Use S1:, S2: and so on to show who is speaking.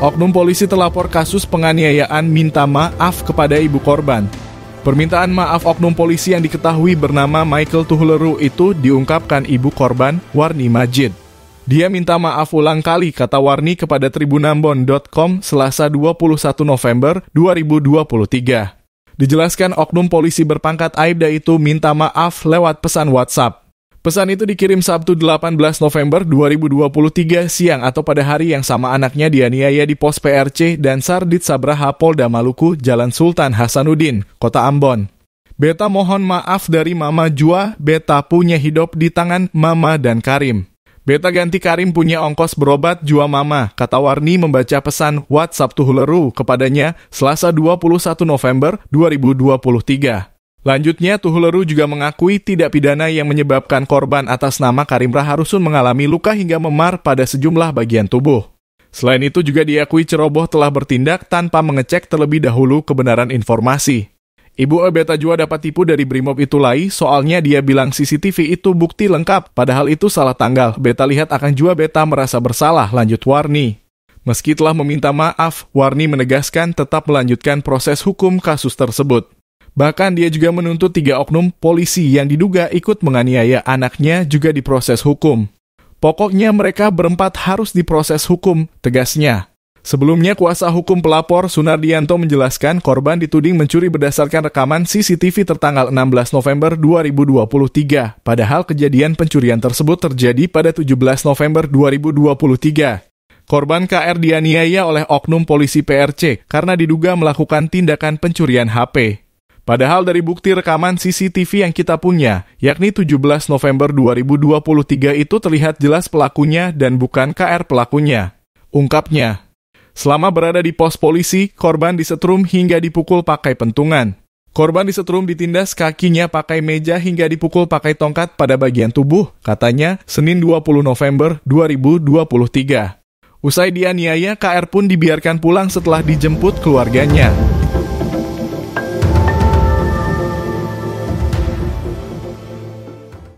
S1: Oknum polisi terlapor kasus penganiayaan minta maaf kepada ibu korban. Permintaan maaf oknum polisi yang diketahui bernama Michael Tuhleru itu diungkapkan ibu korban, Warni Majid. Dia minta maaf ulang kali, kata Warni kepada tribunambon.com Selasa 21 November 2023. Dijelaskan oknum polisi berpangkat Aibda itu minta maaf lewat pesan WhatsApp. Pesan itu dikirim Sabtu 18 November 2023 siang atau pada hari yang sama anaknya dianiaya di pos PRC dan Sardit Sabraha Polda Maluku, Jalan Sultan Hasanuddin, Kota Ambon. Beta mohon maaf dari Mama Jua, beta punya hidup di tangan Mama dan Karim. Beta ganti Karim punya ongkos berobat Jua Mama, kata Warni membaca pesan WhatsApp Tuhleru kepadanya Selasa 21 November 2023. Lanjutnya, Tuhleru juga mengakui tidak pidana yang menyebabkan korban atas nama Karim Raharusun mengalami luka hingga memar pada sejumlah bagian tubuh. Selain itu juga diakui ceroboh telah bertindak tanpa mengecek terlebih dahulu kebenaran informasi. Ibu Beta Jua dapat tipu dari Brimob Itulai, soalnya dia bilang CCTV itu bukti lengkap, padahal itu salah tanggal. Beta lihat akan Jua Beta merasa bersalah, lanjut Warni. Meski telah meminta maaf, Warni menegaskan tetap melanjutkan proses hukum kasus tersebut. Bahkan dia juga menuntut 3 oknum polisi yang diduga ikut menganiaya anaknya juga diproses hukum. Pokoknya mereka berempat harus diproses hukum, tegasnya. Sebelumnya kuasa hukum pelapor Sunardianto menjelaskan korban dituding mencuri berdasarkan rekaman CCTV tertanggal 16 November 2023. Padahal kejadian pencurian tersebut terjadi pada 17 November 2023. Korban KR dianiaya oleh oknum polisi PRC karena diduga melakukan tindakan pencurian HP. Padahal dari bukti rekaman CCTV yang kita punya, yakni 17 November 2023 itu terlihat jelas pelakunya dan bukan KR pelakunya. Ungkapnya, selama berada di pos polisi, korban disetrum hingga dipukul pakai pentungan. Korban disetrum ditindas kakinya pakai meja hingga dipukul pakai tongkat pada bagian tubuh, katanya Senin 20 November 2023. Usai dianiaya, KR pun dibiarkan pulang setelah dijemput keluarganya.